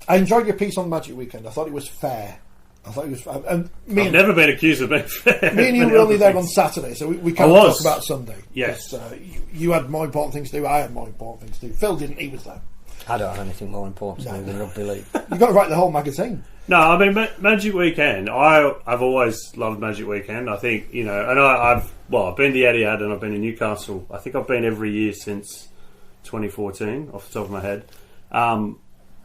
I enjoyed your piece on Magic Weekend. I thought it was fair. And I've never been accused of being fair. Me and you were only there on Saturday, so we can't talk about Sunday. Yes. You had more important things to do, I had more important things to do. Phil didn't, he was there. I don't have anything more important to do than Rugby League. You've got to write the whole magazine. No, I mean, Magic Weekend, I've always loved Magic Weekend. I think, and I've been to Etihad and I've been to Newcastle. I think I've been every year since 2014, off the top of my head.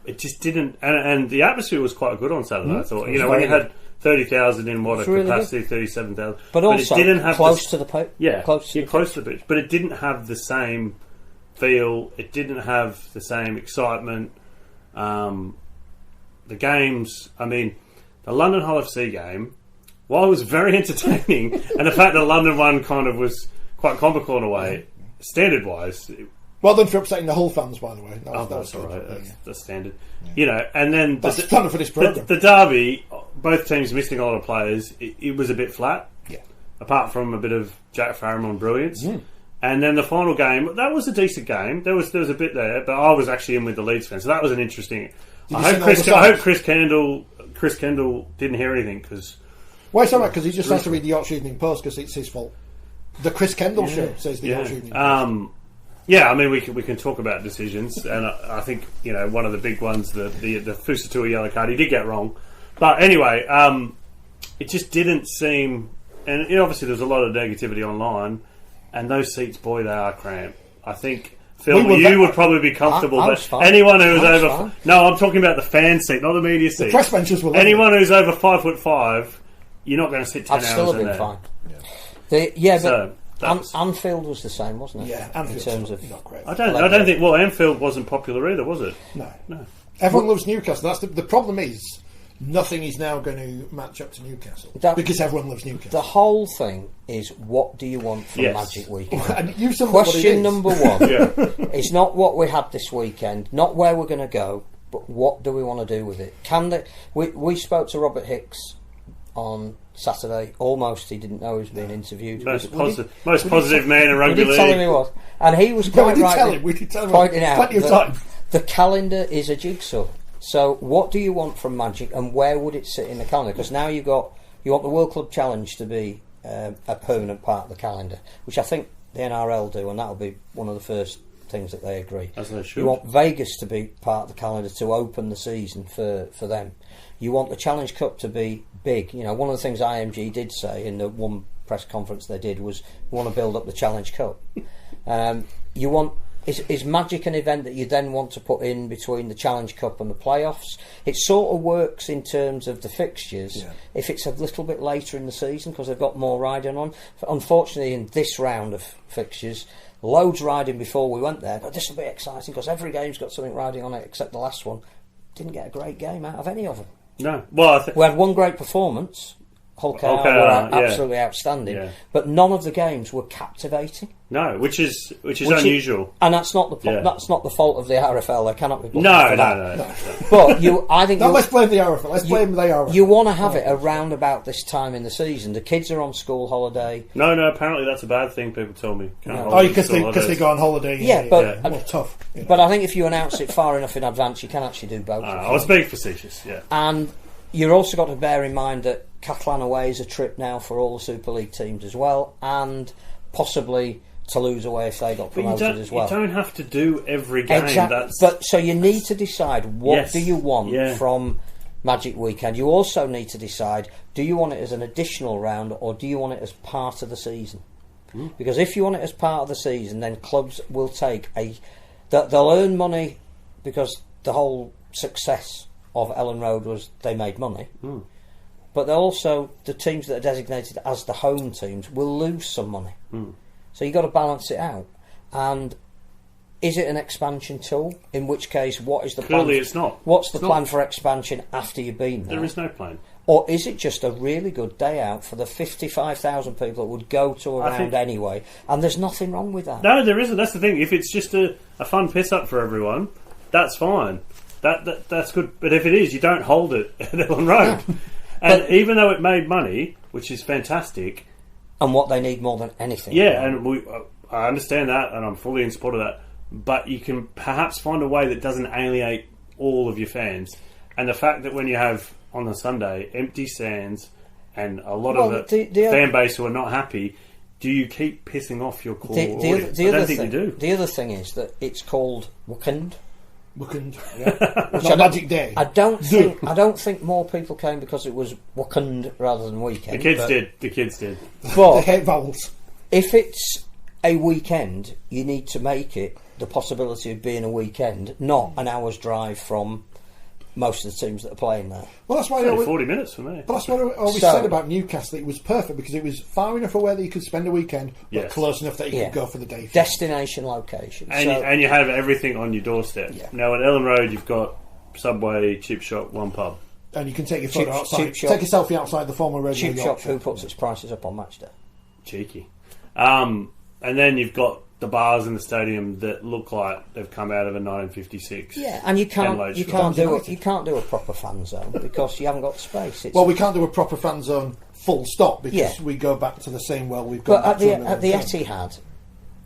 It just didn't, and the atmosphere was quite good on Saturday. I thought, when you had 30,000 in a capacity, 37,000, but also it didn't have close to the pitch. Yeah, close to the pitch, but it didn't have the same feel. It didn't have the same excitement. The games, I mean, the London Hull FC game, while it was very entertaining, and the fact that London one kind of was quite comical in a way, standard wise. Well done for upsetting the Hull fans, by the way. That's all right. That's standard. Yeah. And then that's fun for this program. The derby, both teams missing a lot of players. It was a bit flat. Yeah. Apart from a bit of Jack Farrimon brilliance. And then the final game, that was a decent game. There was a bit there, but I was actually in with the Leeds fans, so that was an interesting. I hope Chris Kendall didn't hear anything because. Why is that? Because he just has to read the Yorkshire Evening Post because it's his fault. The Chris Kendall show says the Yorkshire Evening Post. Yeah, I mean we can talk about decisions, and I think one of the big ones, the Fusatua yellow card, he did get wrong, but anyway, it just didn't seem, and obviously there's a lot of negativity online, and those seats, boy, they are cramped. I think Phil, you would probably be comfortable, but anyone who's over, no, I'm talking about the fan seat, not the media seat. The press benches were anyone who's over 5'5", you're not going to sit 10 hours in there. I've still been fine. Anfield was the same, wasn't it? Yeah, Anfield. In terms of, not great. I don't think. Well, Anfield wasn't popular either, was it? No. Everyone loves Newcastle. That's the problem. Is nothing is now going to match up to Newcastle because everyone loves Newcastle. The whole thing is, what do you want from Magic Weekend? And question number one is not what we had this weekend, not where we're going to go, but what do we want to do with it? We spoke to Robert Hicks on Saturday. Almost he didn't know he was being interviewed. Most positive man in rugby league. We did tell him he was, and he was quite right. We did tell him pointing out that the calendar is a jigsaw. So what do you want from Magic, and where would it sit in the calendar? Because now you want the World Club Challenge to be a permanent part of the calendar, which I think the NRL do, and that'll be one of the first things that they agree. As they should. You want Vegas to be part of the calendar to open the season for them. You want the Challenge Cup to be big. One of the things IMG did say in the one press conference they did was we want to build up the Challenge Cup. You want is Magic an event that you then want to put in between the Challenge Cup and the playoffs? It sort of works in terms of the fixtures if it's a little bit later in the season because they've got more riding on. Unfortunately, in this round of fixtures, loads riding before we went there, but this will be exciting because every game's got something riding on it except the last one. Didn't get a great game out of any of them. No. Well, we had one great performance. Hull were absolutely outstanding, but none of the games were captivating. No, which is unusual, and that's not the fault of the RFL. They cannot be blamed for that. No. But I think let's blame the RFL. Let's blame the RFL. You want to have it around about this time in the season. The kids are on school holiday. No. Apparently that's a bad thing. People told me. Because they go on holiday. Well, tough. But I think if you announce it far enough in advance, you can actually do both. I was being facetious. Yeah, and you've also got to bear in mind that Catalan away is a trip now for all the Super League teams as well, and possibly Toulouse away if they got promoted as well. You don't have to do every game. Exactly. But so you need to decide what do you want from Magic Weekend. You also need to decide, do you want it as an additional round or do you want it as part of the season? Because if you want it as part of the season, then clubs will take they'll earn money because the whole success of Elland Road was they made money. But also the teams that are designated as the home teams will lose some money. So you've got to balance it out. And is it an expansion tool? In which case, what is the plan? Clearly it's not. What's the plan for expansion after you've been there? There is no plan. Or is it just a really good day out for the 55,000 people that would go to a round anyway? And there's nothing wrong with that. No, there isn't. That's the thing. If it's just a fun piss-up for everyone, that's fine. That's good. But if it is, you don't hold it at Elland Road. And even though it made money, which is fantastic, and what they need more than anything, and I understand that, and I'm fully in support of that. But you can perhaps find a way that doesn't alienate all of your fans, And the fact that when you have, on the Sunday, empty stands and a lot of the fan base who are not happy, do you keep pissing off your core audience? I don't think you do. The other thing is that it's called weekend. Yeah. Which a magic day. I don't think more people came because it was weekend rather than weekend. The kids did. But they hate vowels. If it's a weekend, you need to make it the possibility of being a weekend, not an hour's drive from most of the teams that are playing there. Well, that's why it's only 40 minutes for me. But that's what I always said about Newcastle. It was perfect because it was far enough away that you could spend a weekend, but close enough that you could go for the day. Destination location. And you have everything on your doorstep. Yeah. Now at Elland Road, you've got Subway, chip shop, one pub. And you can take your photo outside. Take a selfie outside the former Radio Chip shop who puts its prices up on match day. Cheeky. And then you've got the bars in the stadium that look like they've come out of a 1956. Yeah, and you can't do a proper fan zone because you haven't got the space. Well, we can't do a proper fan zone full stop because we go back to the same well we've got. But at the Etihad,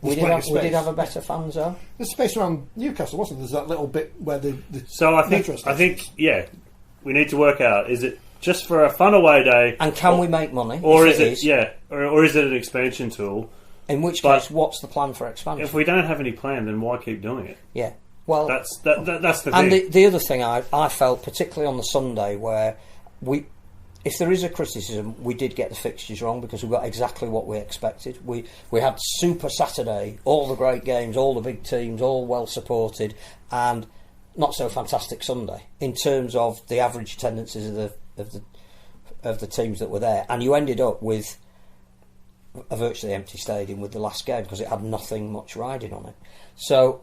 we did have a better fan zone. There's space around Newcastle, wasn't there? There's that little bit where the so I think we need to work out, is it just for a fun away day, and can we make money, or is it or is it an expansion tool? In which case, what's the plan for expansion? If we don't have any plan, then why keep doing it? Yeah, well, that's the thing. And the other thing I felt, particularly on the Sunday, where if there is a criticism, we did get the fixtures wrong because we got exactly what we expected. We had Super Saturday, all the great games, all the big teams, all well supported, and not so fantastic Sunday in terms of the average attendances of the teams that were there, and you ended up with a virtually empty stadium with the last game because it had nothing much riding on it. So,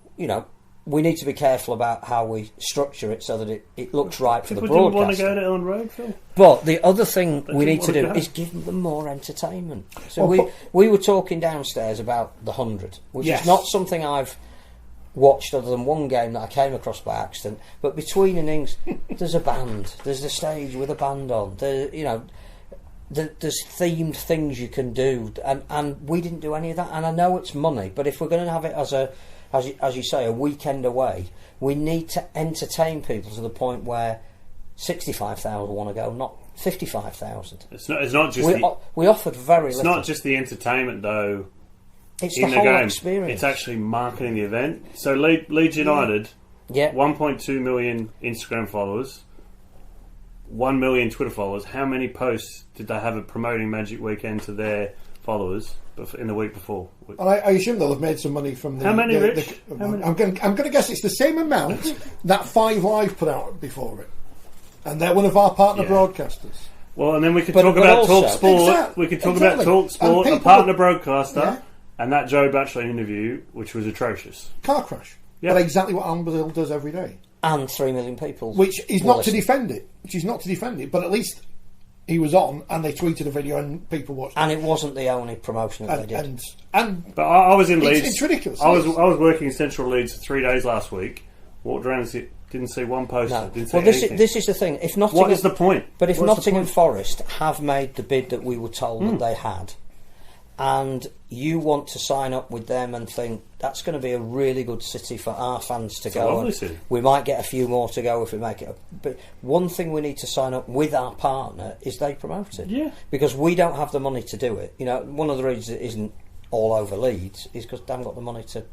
we need to be careful about how we structure it so that it looks right for the broadcaster. People didn't want to go to Elland Road, Phil. But the other thing we need to do is give them more entertainment. So we were talking downstairs about the 100, which is not something I've watched other than one game that I came across by accident. But between innings, there's a band. There's the stage with a band on. There's themed things you can do, and we didn't do any of that. And I know it's money, but if we're going to have it as you say, a weekend away, we need to entertain people to the point where 65,000 want to go, not 55,000. It's not just we offered very it's little. Not just the entertainment though. It's in the whole game. experience. It's actually marketing the event. So Leeds United, 1.2 million Instagram followers. 1 million Twitter followers. How many posts did they have of promoting Magic Weekend to their followers in the week before? And I assume they'll have made some money from the... How many, Rich? I'm going to guess it's the same amount that 5 Live put out before it. And they're one of our partner broadcasters. Well, and then we could talk about Talk Sport. We could talk about Talk Sport, a partner broadcaster, and that Joe Batchelor interview, which was atrocious. Car crash. Yeah. But exactly what Alan Brazil does every day. And 3 million people. Which is not to defend it. But at least he was on and they tweeted a video and people watched it. And it wasn't the only promotion that they did. But I was in Leeds. It's ridiculous. I was working in Central Leeds for 3 days last week. Walked around and didn't see one post. No. Didn't see anything. This is the thing. If Nottingham, what is the point? But if Nottingham Forest have made the bid that we were told that they had, and you want to sign up with them and think that's going to be a really good city for our fans to go, and we might get a few more to go if we make it. But one thing we need to sign up with our partner is they promote it. Yeah. Because we don't have the money to do it. One of the reasons it isn't all over Leeds is because they haven't got the money to.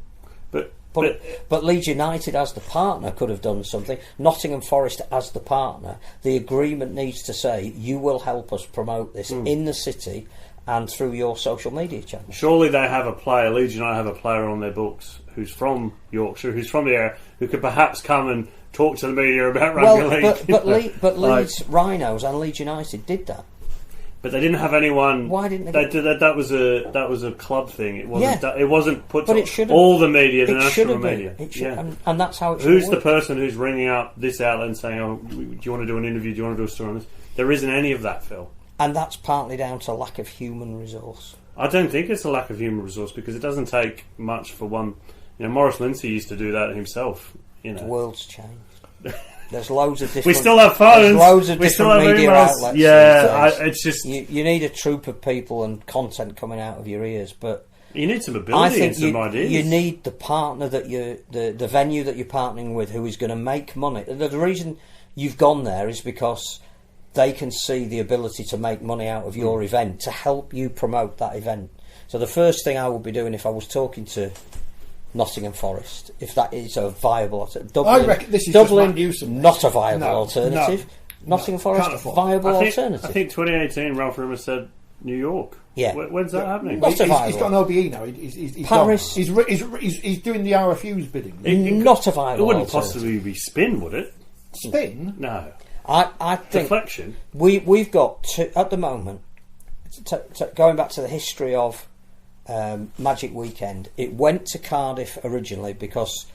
But Leeds United as the partner could have done something. Nottingham Forest as the partner, the agreement needs to say you will help us promote this in the city and through your social media channel. Surely they have a player, Leeds United have a player on their books who's from Yorkshire, who's from the area, who could perhaps come and talk to the media about rugby league. But Leeds Rhinos and Leeds United did that. But they didn't have anyone. Why didn't they? That was a club thing. It wasn't. Yeah. It wasn't put to all the media, the national media. And that's how it should Who's work. the person who's ringing up this outlet and saying, "Oh, do you want to do an interview? Do you want to do a story on this?" There isn't any of that, Phil. And that's partly down to lack of human resource. I don't think it's a lack of human resource because it doesn't take much for one. Maurice Lindsay used to do that himself. The world's changed. There's loads of different. We still have phones. There's loads of different media outlets. Yeah, it's just you need a troop of people and content coming out of your ears, but you need some ability and some ideas. You need the partner that the venue that you're partnering with who is going to make money. The reason you've gone there is because they can see the ability to make money out of your event to help you promote that event. So the first thing I would be doing if I was talking to Nottingham Forest, if that is a viable alternative. I reckon this is Dublin, just not a viable alternative. Nottingham Forest, viable alternative. I think 2018, Ralph Rimmer said New York. Yeah. When's that happening? Not he's got an OBE now. He's Paris. He's doing the RFU's bidding. Not a viable It wouldn't alternative. possibly be spin, would it? Spin? No. I think Deflection. we've got to, at the moment, going back to the history of Magic Weekend, it went to Cardiff originally because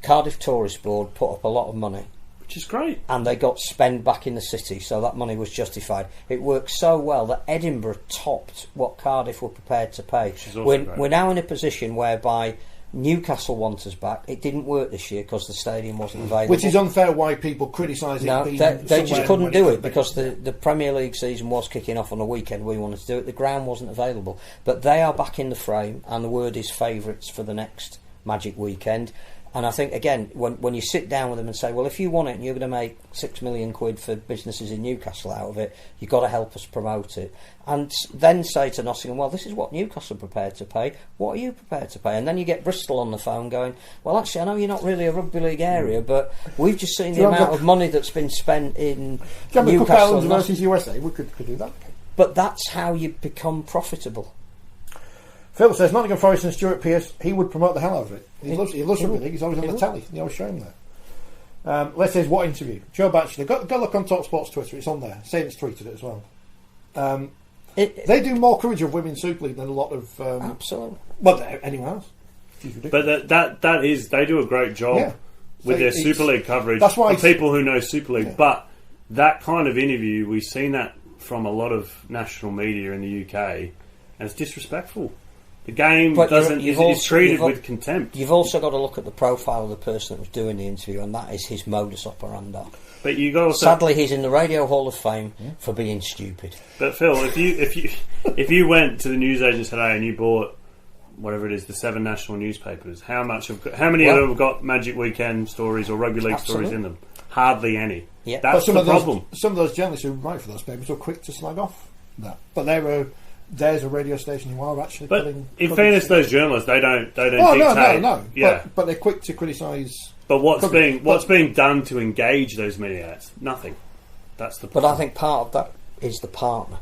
Cardiff Tourist Board put up a lot of money, Which is great. and they got spent back in the city, so that money was justified. It worked so well that Edinburgh topped what Cardiff were prepared to pay. We're now in a position whereby Newcastle want us back. It didn't work this year because the stadium wasn't available. Which is unfair why people criticise it. No, being they just couldn't do it because be. the Premier League season was kicking off on a weekend. We wanted to do it. The ground wasn't available. But they are back in the frame, and the word is favourites for the next Magic Weekend. And I think, again, when you sit down with them and say, well, if you want it and you're going to make £6 million for businesses in Newcastle out of it, you've got to help us promote it. And then say to Nottingham, well, this is what Newcastle are prepared to pay. What are you prepared to pay? And then you get Bristol on the phone going, well, actually, I know you're not really a rugby league area, but we've just seen the amount of money that's been spent in Newcastle versus USA. We could do that. But that's how you become profitable. Phil says Nottingham Forest and Stuart Pearce, he would promote the hell out of it. He loves rugby league. He's always on the telly. He always show him there. Les says, what interview? Joe Batchelor. Go look on Top Sports Twitter. It's on there. Saints tweeted it as well. They do more coverage of Women's Super League than a lot of... absolutely. Well, anyone else. But that is... They do a great job with their Super League coverage. That's why people who know Super League. Yeah. But that kind of interview, we've seen that from a lot of national media in the UK, and it's disrespectful. The game is treated with contempt. You've also got to look at the profile of the person that was doing the interview, and that is his modus operandi. But you got also, sadly, he's in the Radio Hall of Fame for being stupid. But Phil, if you went to the newsagents today and you bought whatever it is, the 7 national newspapers, how many of them have got Magic Weekend stories or Rugby League stories in them? Hardly any. Yeah. That's the problem. Some of those journalists who write for those papers were quick to slag off that, but there's a radio station who are actually. But in fairness, those journalists they don't dictate. No. Yeah. But they're quick to criticise. But what's being done to engage those media? Nothing. That's the problem. But I think part of that is the partner.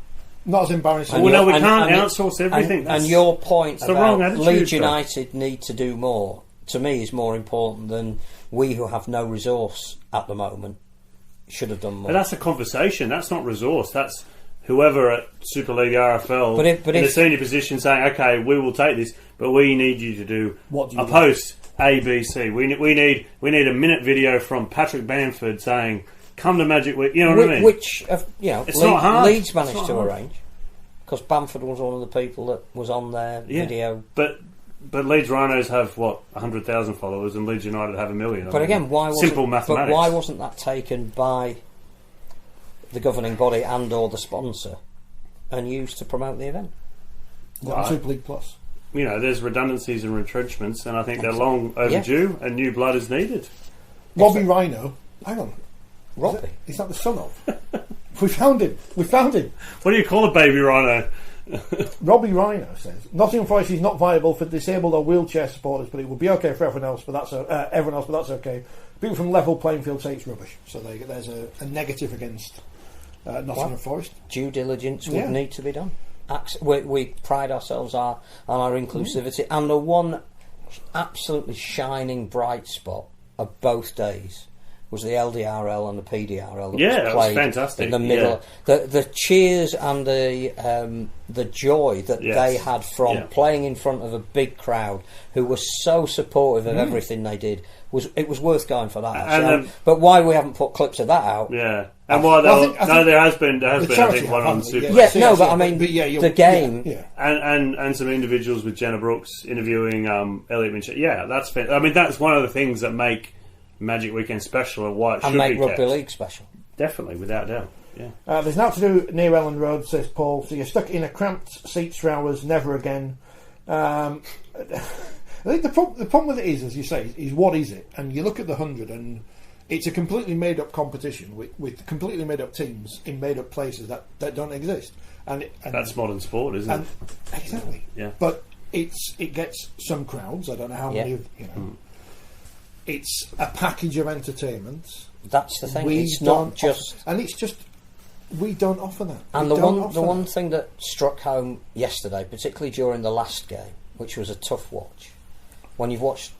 Not as embarrassing. Well, no, we can't outsource everything. And your point about Leeds attitude, United need to do more, to me, is more important than we who have no resource at the moment should have done more. But that's a conversation. That's not resource. That's whoever at Super League RFL in a senior position saying, okay, we will take this, but we need you to do a post A, B, C. We need a minute video from Patrick Bamford saying, come to Magic Week. You know what I mean? Which it's not hard. Leeds managed to arrange, because Bamford was one of the people that was on their video. But Leeds Rhinos have 100,000 followers, and Leeds United have 1 million. But again, why wasn't that taken by the governing body and or the sponsor and used to promote the event? Super League Plus. There's redundancies and retrenchments, and I think they're long overdue, and new blood is needed. Robbie Rhino. Hang on. Robbie? Is that the son of? We found him. What do you call a baby rhino? Robbie Rhino says Nottingham Forest is not viable for disabled or wheelchair supporters, but it would be okay for everyone else. But that's okay. People from level playing field say it's rubbish. So there's a negative against Nottingham Forest. Due diligence would need to be done. We pride ourselves on our inclusivity, and the one absolutely shining bright spot of both days was the LDRL and the PDRL that was played fantastic in the middle. The cheers and the joy that they had from playing in front of a big crowd who was so supportive of everything they did was worth going for that. But why we haven't put clips of that out? Yeah. And why there has been I think one on Super. The game and some individuals with Jenna Brooks interviewing Elliot Minchett. Yeah, that's that's one of the things that make Magic Weekend special and why it should be kept. And make Rugby League special. Definitely, without doubt. Yeah. There's now to do near Elland Road, says Paul. So you're stuck in a cramped seats for hours, never again. I think the problem with it is, as you say, is what is it? And you look at the 100, and it's a completely made up competition with completely made up teams in made up places that don't exist. And that's modern sport, isn't it? Exactly. Yeah. But it gets some crowds. I don't know how many. It's a package of entertainment. That's the thing. It's not just, and it's just we don't offer that. And the one thing that struck home yesterday, particularly during the last game, which was a tough watch, when you've watched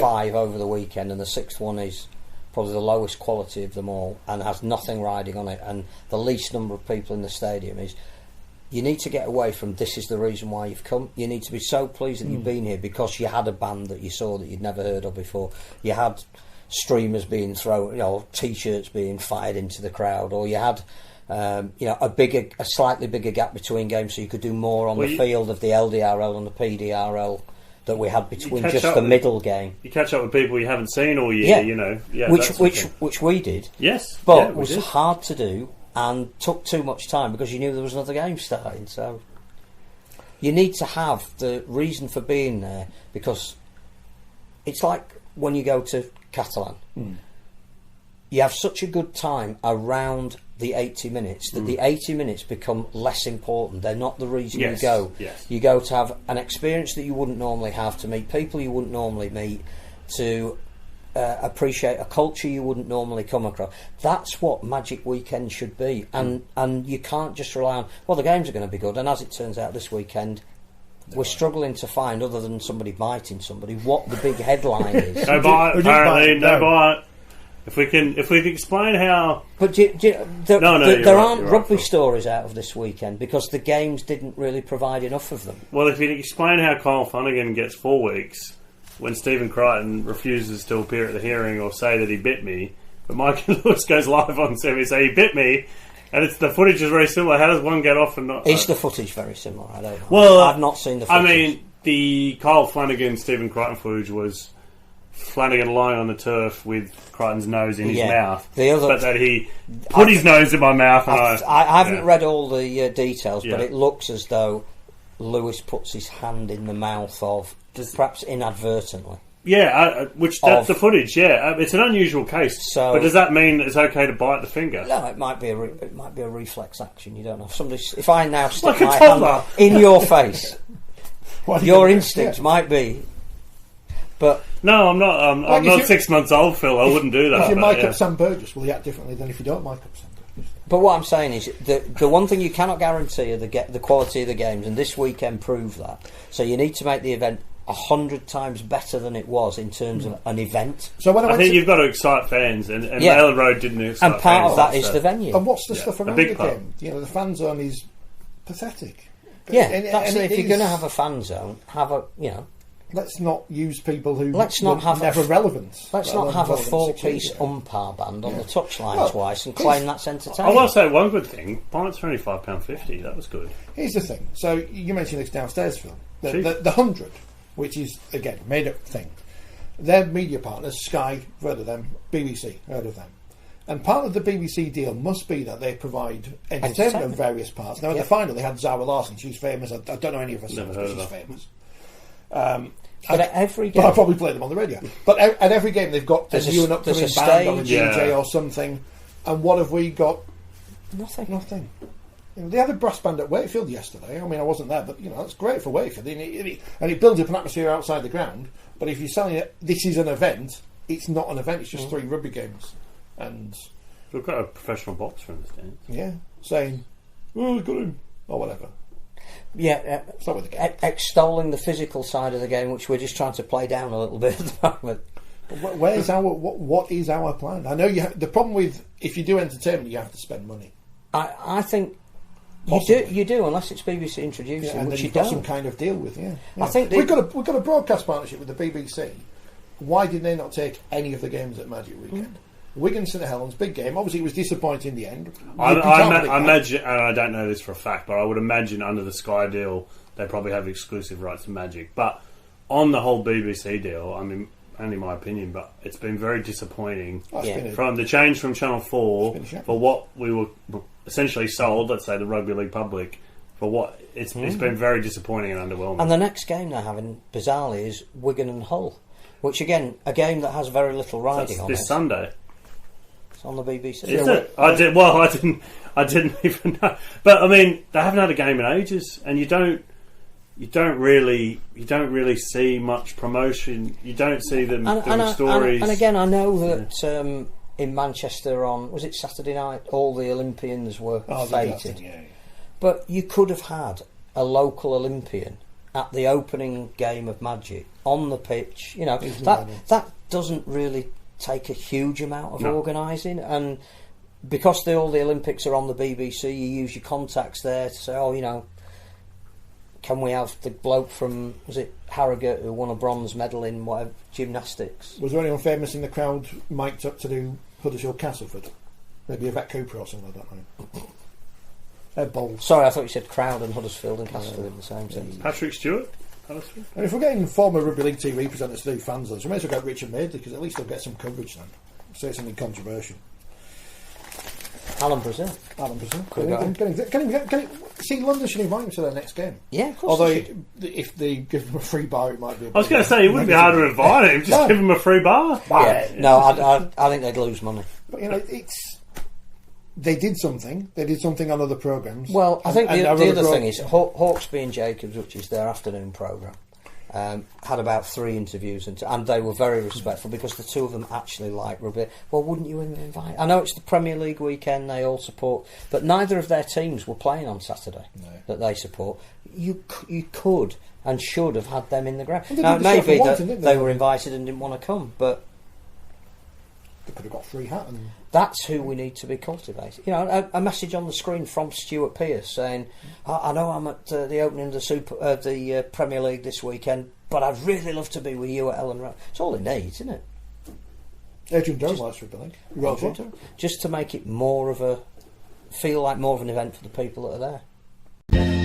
5 over the weekend, and the 6th one is probably the lowest quality of them all and has nothing riding on it, and the least number of people in the stadium, is you need to get away from this is the reason why you've come. You need to be so pleased that you've been here because you had a band that you saw that you'd never heard of before. You had streamers being thrown, T-shirts being fired into the crowd, or you had a slightly bigger gap between games, so you could do more on the field of the LDRL and the PDRL that we had between just the middle game. You catch up with people you haven't seen all year, which we did. Yes, but it was hard to do and took too much time because you knew there was another game starting. So you need to have the reason for being there, because it's like when you go to Catalan. You have such a good time around the 80 minutes that the 80 minutes become less important. They're not the reason you go. Yes. You go to have an experience that you wouldn't normally have, to meet people you wouldn't normally meet, to appreciate a culture you wouldn't normally come across. That's what Magic Weekend should be. And you can't just rely on, well, the games are going to be good. And as it turns out this weekend, we're struggling to find, other than somebody biting somebody, what the big headline is. No bite, apparently, no bite. If we can explain how... But there aren't right, rugby stories out of this weekend because the games didn't really provide enough of them. Well, if you can explain how Kyle Flanagan gets 4 weeks when Stephen Crichton refuses to appear at the hearing or say that he bit me, but Mike Lewis goes live on TV and say he bit me, and the footage is very similar. How does one get off and not... Is the footage very similar? I don't know. Well, I've not seen the footage. I mean, the Kyle Flanagan, Stephen Crichton footage was Flanagan lying on the turf with Crichton's nose in his mouth, but that he put his nose in my mouth. And I haven't read all the details, but it looks as though Lewis puts his hand in the mouth of, perhaps inadvertently. Yeah, that's the footage. Yeah, it's an unusual case. But does that mean it's okay to bite the finger? No, it might be a reflex action. You don't know. If I now stick like my hand in your face, your instinct might be. But no, I'm not. I'm not 6 months old, Phil. I wouldn't do that. If you mic up Sam Burgess, will you act differently than if you don't mic up Sam Burgess? But what I'm saying is the one thing you cannot guarantee are the quality of the games, and this weekend proved that. So you need to make the event 100 times better than it was in terms of an event. So when I think you've got to excite fans, and Elland Road didn't excite and part fans, of that is the venue. And what's the stuff around the game? The fan zone is pathetic. If you're going to have a fan zone, let's not use people who never relevant. Let's not have a 4-piece umpire band on the touchline twice and claim that's entertaining. I will say one good thing: pints are only £5.50. That was good. Here's the thing. So you mentioned this downstairs, Phil. The 100, which is again made up thing. Their media partners, Sky, heard of them. BBC, heard of them. And part of the BBC deal must be that they provide entertainment of various parts. Now, at the final, they had Zara Larson. She's famous. I don't know any of her songs, but she's famous. But at every game, but I probably play them on the radio. But at every game, they've got a new and upcoming band or a DJ or something. And what have we got? Nothing. They had a brass band at Wakefield yesterday. I mean, I wasn't there, but that's great for Wakefield. And it builds up an atmosphere outside the ground. But if you're selling it, this is an event. It's not an event. It's just 3 rugby games. And we've got a professional boxer in the stands. Yeah, saying, "Oh, got him," or whatever. Yeah, extolling the physical side of the game, which we're just trying to play down a little bit at the moment. Where's what is our plan? I know the problem with if you do entertainment, you have to spend money. I think you do unless it's BBC introducing, and which then you you've got don't. some kind of deal with. I think we've got a broadcast partnership with the BBC. Why did they not take any of the games at Magic Weekend? Wigan St Helens, big game. Obviously, it was disappointing in the end. I imagine, and I don't know this for a fact, but I would imagine under the Sky deal, they probably have exclusive rights to Magic. But on the whole BBC deal, I mean, only my opinion, but it's been very disappointing from the change from Channel 4 for what we were essentially sold, let's say the Rugby League public, for what it's been very disappointing and underwhelming. And the next game they're having, bizarrely, is Wigan and Hull, which again, a game that has very little riding on it. This Sunday. on the BBC. Is it? I did. Well, I didn't even know. But I mean, they haven't had a game in ages, and you don't really see much promotion. You don't see them doing stories. And again, I know that in Manchester was it Saturday night, all the Olympians were fated. Yeah. But you could have had a local Olympian at the opening game of Magic on the pitch. You know, that doesn't really take a huge amount of organising, and because all the Olympics are on the BBC, you use your contacts there to say, oh, you know, can we have the bloke from, was it Harrogate, who won a bronze medal in whatever gymnastics? Was there anyone famous in the crowd mic'd up to do Huddersfield Castleford? Maybe Yvette Cooper or something, I don't know. Ed Bowles. Sorry, I thought you said Crowd and Huddersfield and Castleford in the same sentence. Patrick Stewart. And if we're getting former Rugby League TV presenters to do fans list, we may as well get Richard Madeley, because at least they'll get some coverage then. Say something controversial. Alan Brazil. See, London should invite him to their next game. Yeah, of course. Although, if they give him a free bar, it might be. I was going to say, it wouldn't be hard to invite him. Just give him a free bar. Yeah. No, I think they'd lose money. But you know, they did something. They did something on other programmes. Well, I think the other thing is Hawksby and Jacobs, which is their afternoon programme, had about 3 interviews, and they were very respectful because the two of them actually like rugby. Well, wouldn't you invite? I know it's the Premier League weekend, they all support, but neither of their teams were playing on Saturday that they support. You could and should have had them in the ground. Now, maybe they were invited and didn't want to come, but they could have got a free hat. And that's who we need to be cultivating. You know, a message on the screen from Stuart Pearce saying, "I know I'm at the opening of the Premier League this weekend, but I'd really love to be with you at Elland." It's all it needs, isn't it? Adrian Dunn likes Rugby League. Just to make it feel like more of an event for the people that are there.